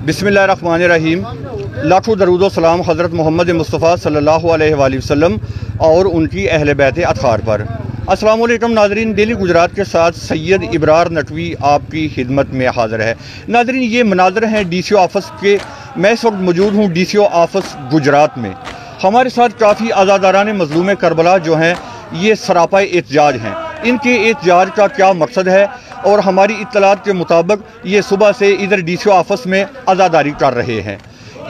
बिस्मिल्लाहिर्रहमानिर्रहीम। लाखों दरूद व सलाम हज़रत मोहम्मद मुस्तफ़ा सल्लल्लाहु अलैहि वसल्लम और उनकी अहले बैत अतहार पर। अस्सलाम वालेकुम नाज़रीन, डेली गुजरात के साथ सैयद इब्रार नकवी आपकी खिदमत में हाज़िर है। नाज़रीन, ये मनाज़र हैं DCO ऑफिस के। मैं इस वक्त मौजूद हूँ DCO ऑफिस गुजरात में। हमारे साथ काफ़ी आज़ादारान मज़लूम करबला जो हैं ये सरापा एहतजाज हैं। इनके एहतजाज का क्या मकसद है और हमारी इत्तलात के मुताबिक ये सुबह से इधर DCO ऑफिस में आज़ादारी कर रहे हैं।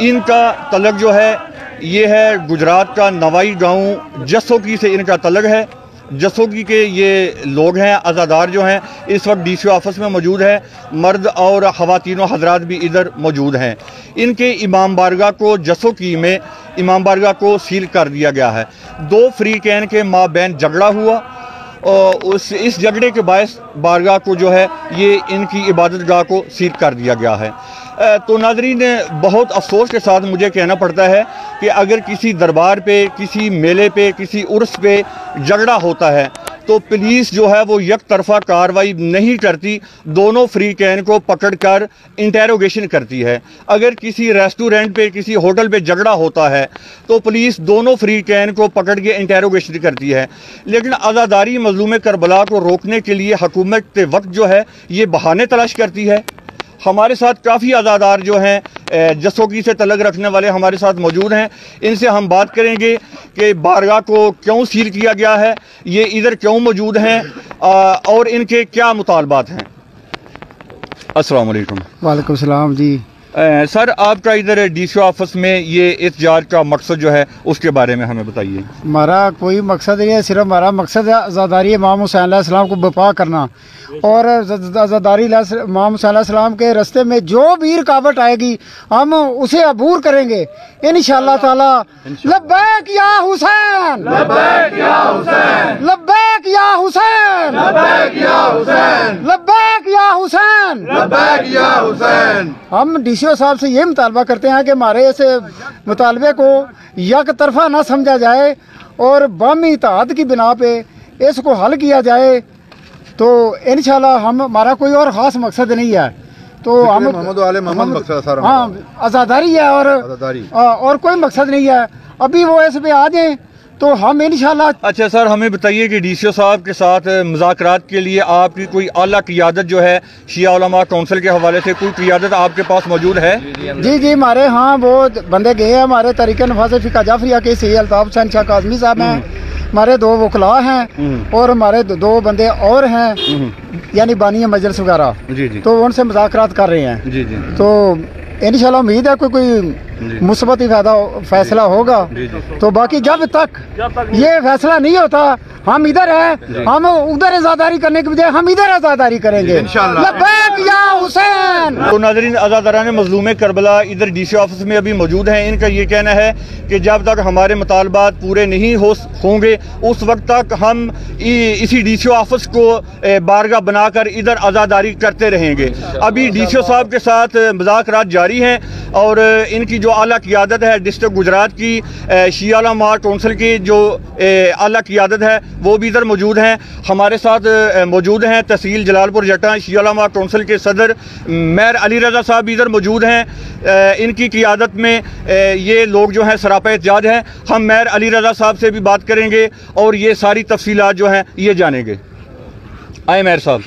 इनका तलक जो है ये है गुजरात का नवाई गांव जसोगी से इनका तलक है। जसोगी के ये लोग हैं, आज़ादार जो हैं इस वक्त DCO ऑफिस में मौजूद है। मर्द और ख़वातीन हज़रात भी इधर मौजूद हैं। इनके इमाम बारगाह को जसोगी में इमाम बारगाह को सील कर दिया गया है। दो फ़रीक़ैन के माबैन झगड़ा हुआ और इस झगड़े के बायस बारगाह को जो है ये इनकी इबादत गाह को सील कर दिया गया है। तो नाज़रीन, बहुत अफसोस के साथ मुझे कहना पड़ता है कि अगर किसी दरबार पे, किसी मेले पे, किसी उर्स पे झगड़ा होता है तो पुलिस जो है वो एक तरफा कार्रवाई नहीं करती, दोनों फ़रीक़ैन को पकड़कर इंटेरोगेशन करती है। अगर किसी रेस्टोरेंट पे, किसी होटल पे झगड़ा होता है तो पुलिस दोनों फ़रीक़ैन को पकड़ के इंटेरोगेशन करती है। लेकिन आज़ादारी मज़लूम करबला को रोकने के लिए हुकूमत वक्त जो है ये बहाने तलाश करती है। हमारे साथ काफ़ी आज़ादार जो हैं जसोगी से तलक रखने वाले हमारे साथ मौजूद हैं। इनसे हम बात करेंगे कि बारगाह को क्यों सील किया गया है, ये इधर क्यों मौजूद हैं और इनके क्या मुतालबात हैं। अस्सलाम वालेकुम। वालेकुम सलाम जी। सर, आपका इधर DCO ऑफिस में ये एहतजाज का मकसद जो है उसके बारे में हमें बताइए। हमारा कोई मकसद नहीं है, सिर्फ हमारा मकसद है आज़ादारी इमाम हुसैन अलैहिस्सलाम को बपा करना और आज़ादारी इमाम हुसैन अलैहिस्सलाम के रास्ते में जो भी रुकावट आएगी हम उसे अबूर करेंगे इंशाअल्लाह ताला। लब्बैक या हुसैन, लब्बैक या हुसैन, लब्बैक या हुसैन, लब्बैक या हुसैन, लब्बैक या हुसैन, लब्बैक या हुसैन। हम DCO साहब से ये मुतालबा करते हैं कि हमारे ऐसे मुतालबे को यक तरफा ना समझा जाए और बामी इत्तेहाद की बिना पे इसको हल किया जाए। तो इंशाल्लाह हमारा कोई और ख़ास मकसद नहीं है। तो हम आज़ादारी है और कोई मकसद नहीं है। अभी वो इस पे आ जाए तो हम इंशाल्लाह। अच्छा सर, हमें बताइए कि DCO साहब के साथ मुज़ाकरात के लिए आपकी कोई आला क़ियादत जो है शिया उलमा काउंसिल के हवाले से कोई क़ियादत आपके पास मौजूद है? जी, हमारे हाँ वो बंदे गए हैं। हमारे तरीक़े नवाज़ फ़िक़ा जाफ़रिया के सैयद अल्ताफ़ हुसैन शाह काज़मी साहब हैं, हमारे दो वकला हैं और हमारे दो बंदे और हैं यानी बानी मजलिस वगैरह। तो उनसे मुज़ाकरात कर रहे हैं। तो इंशाल्लाह उम्मीद है कोई मुस्बत ही फैसला होगा। तो बाकी जब तक ये फैसला नहीं होता हम इधर हैं, हम उधर आज़ादारी करने के बजाय हम इधर आज़ादारी करेंगे इंशाअल्लाह। लब्बैक या हुसैन। तो नाज़रीन, आज़ादारान मज़लूम करबला इधर DCO ऑफिस में अभी मौजूद हैं। इनका ये कहना है कि जब तक हमारे मुतालबात पूरे नहीं होंगे उस वक्त तक हम इसी DCO ऑफिस को बारगाह बनाकर इधर आज़ादारी करते रहेंगे। अभी DCO साहब के साथ मुज़ाकरात जारी हैं और इनकी जो आला क़ियादत है डिस्ट्रिक्ट गुजरात की शिया उलमा काउंसिल की जो आला क़ियादत है वो भी इधर मौजूद हैं। हमारे साथ मौजूद हैं तहसील जलालपुर जटा शिया उलमा काउंसिल के सदर मेयर अली रज़ा साहब भी इधर मौजूद हैं। इनकी क़ियादत में ये लोग जो हैं सरापा एहतजाज हैं। हम मेयर अली रज़ा साहब से भी बात करेंगे और ये सारी तफसीलात जो हैं ये जानेंगे। आए मेयर साहब।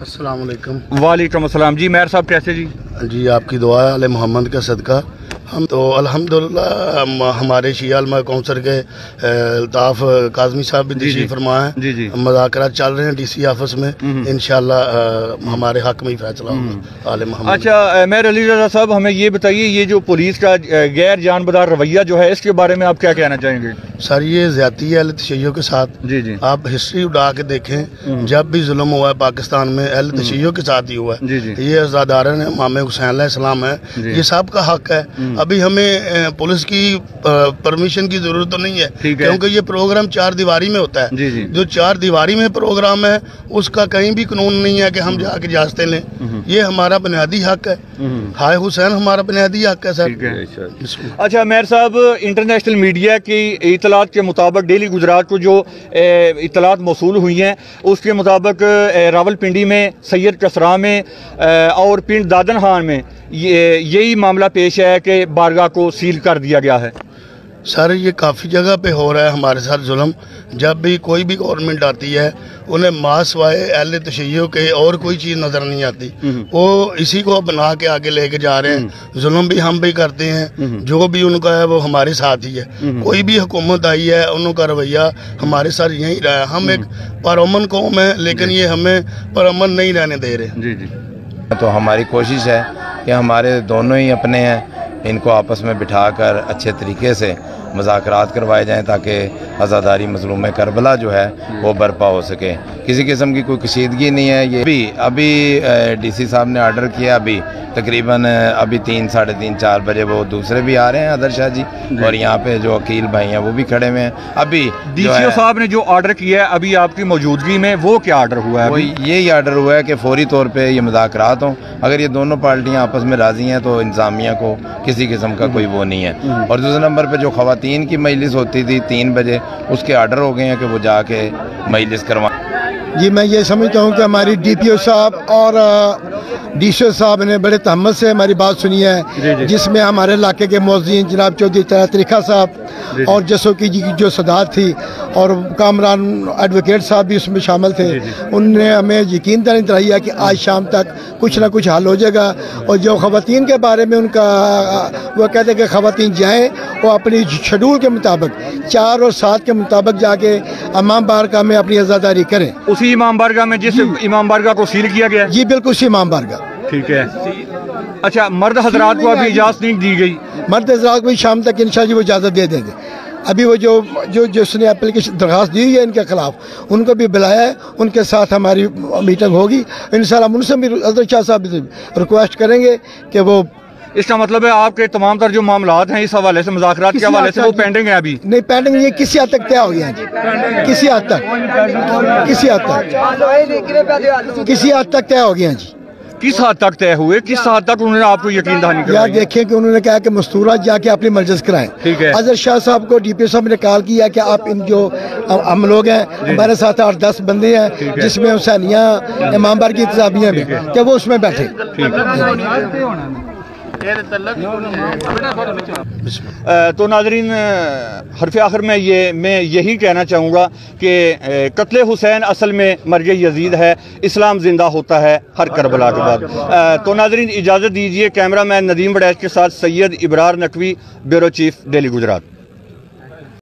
अस्सलाम वालेकुम। वालेकुम अस्सलाम। जी मेयर साहब कैसे जी? जी आपकी दुआ है, आले मोहम्मद का सदका हम तो अल्हम्दुलिल्लाह हमारे शिया उलमा काउंसिल के अल्ताफ़ काज़मी साहब भी तशरीफ़ फरमा हैं। मुज़ाकरात चल रहे हैं DC ऑफिस में, इंशाअल्लाह हमारे हक़ में ही फैसला होगा आले मोहम्मद। अच्छा मेयर अली रज़ा साहब, हमें ये बताइए ये जो पुलिस का गैर जानबदार रवैया जो है इसके बारे में आप क्या कहना चाहेंगे? सर ये ज़्यादती है अहले तशय्युअ के साथ। जी। आप हिस्ट्री उठा के देखें, जब भी जुल्म हुआ है पाकिस्तान में अहले तशय्युअ के साथ ही हुआ है। ये आज़ादारान इमाम हुसैन अलैहिस्सलाम है, ये सब का हक है। ابھی ہمیں پولیس کی پرمیشن کی ضرورت تو نہیں ہے، کیونکہ یہ پروگرام 4 دیواری میں ہوتا ہے۔ جو 4 دیواری میں پروگرام ہے اس کا کہیں بھی قانون نہیں ہے کہ ہم جا کے اجازتیں لیں، یہ ہمارا بنیادی حق ہے۔ ہائے حسین ہمارا بنیادی حق ہے سر۔ اچھا میر صاحب، انٹرنیشنل میڈیا کی اطلاعات کے مطابق ڈیلی گجرات کو جو اطلاعات موصول ہوئی ہیں اس کے مطابق راول پنڈی میں، سید کسرا میں اور پنڈ دادن خان میں یہی معاملہ پیش ہے کہ بارگاہ کو سیل کر دیا گیا ہے۔ سر یہ کافی جگہ پہ ہو رہا ہے ہمارے ساتھ ظلم۔ جب بھی کوئی بھی گورنمنٹ آتی ہے انہیں ماس وائے اہل تشیع کے اور کوئی چیز نظر نہیں آتی، وہ اسی کو بنا کے آگے لے کے جا رہے ہیں۔ ظلم بھی ہم بھی کرتے ہیں، جو بھی ان کا ہے وہ ہمارے ساتھ ہی ہے۔ کوئی بھی حکومت آئی ہے ان کا رویہ ہمارے ساتھ یہی رہا ہے۔ ہم ایک پرامن قوم ہے لیکن یہ ہمیں پرامن نہیں رہنے دے رہے۔ تو ہماری کوشش ہے کہ ہمارے دونوں ہی اپنے ہیں، ان کو آپس میں بٹھا کر اچھے طریقے سے مذاکرات کروائے جائیں تاکہ عزاداری مظلوم کربلا جو ہے وہ برپا ہو سکے۔ کسی قسم کی کوئی کشیدگی نہیں ہے۔ یہ ابھی ڈی سی صاحب نے آرڈر کیا، ابھی تقریباً ابھی 3 ساڑھے 3 4 بجے وہ دوسرے بھی آ رہے ہیں، ادر شاہ جی، اور یہاں پہ جو عقیل بھائی ہیں وہ بھی کھڑے ہوئے ہیں۔ ابھی ڈی سی او صاحب نے جو آرڈر کیا ہے ابھی آپ کی موجودگی میں، وہ کیا آرڈر ہوا ہے؟ یہی آرڈر ہوا ہے کہ فوری طور پہ یہ مذاکرات ہوں۔ اگر یہ دونوں پارٹیاں آپس میں راضی ہیں تو انتظامیہ کو کسی قسم کا کوئی وہ نہیں ہے۔ اور دوسرے نمبر پہ جو خواتین کی مجلس ہوتی تھی 3 بجے، اس کے آرڈر ہو گئے ہیں کہ وہ جا کے مجلس کروائیں۔ جی میں یہ سمجھتا ہوں کہ ہماری ڈی پی او صاحب اور ڈی سی او صاحب نے بڑے تحمل سے ہماری بات سنی ہے، جس میں ہمارے علاقے کے موذین جناب چودھری طریقہ صاحب اور جسو کی جی کی جو صدارت تھی اور کامران ایڈوکیٹ صاحب بھی اس میں شامل تھے، ان نے ہمیں یقین دلائی ہے کہ آج شام تک کچھ نہ کچھ حل ہو جائے گا۔ اور جو خواتین کے بارے میں ان کا وہ کہتے ہیں کہ خواتین جائیں وہ اپنی شیڈول کے مطابق 4 اور 7 کے مطابق جا کے امام بارگاہ میں اپنی عزاداری کریں۔ اسی امام بارگاہ میں جس امام بارگاہ کو سیل کیا گیا؟ جی بالکل اسی امام بارگاہ۔ ٹھیک ہے۔ اچھا مرد حضرات کو ابھی اجازت نہیں دی گئی؟ مرد حضرات کو شام تک انشاءاللہ وہ اجازت دے دیں گے۔ ابھی وہ جس نے اپلیکیشن درخواست دی ہے ان کے خلاف، ان کو بھی بلایا ہے، ان کے ساتھ ہماری میٹنگ ہوگی انشاءاللہ۔ ان سے بھی حضرت شاہ صاحب سے ریکویسٹ کریں گے کہ وہ، اس کا مطلب ہے آپ کے تمام تر جو معاملات ہیں اس حوالے سے، مذاکرات کے حوالے سے، وہ پینڈنگ ہے ابھی؟ نہیں پینڈنگ نہیں ہے، کسی حد تک طے ہو گیا ہے جی، کسی حد تک طے ہو گیا جی۔ کس حد تک طے ہوئے؟ کس حد تک انہوں نے آپ کو یقین دہانی کرائی؟ یار دیکھیں کہ انہوں نے کہا کہ مستورہ جا کے اپنی مجلس کرائیں۔ اظہر شاہ صاحب کو ڈی پی صاحب نے کال کیا کہ آپ ان جو ہم لوگ ہیں ہمارے ساتھ 8-10 بندے ہیں جس میں حسینیہ امام بار کی انتظامیہ میں، کہ وہ اس میں بیٹھے۔ تو ناظرین حرف آخر میں یہی کہنا چاہوں گا کہ قتل حسین اصل میں مرگ یزید ہے، اسلام زندہ ہوتا ہے ہر کربلا کے بعد۔ تو ناظرین اجازت دیجیے، کیمرہ مین ندیم وڑیچ کے ساتھ Syed Abrar Naqvi, bureau chief, daily Gujarat.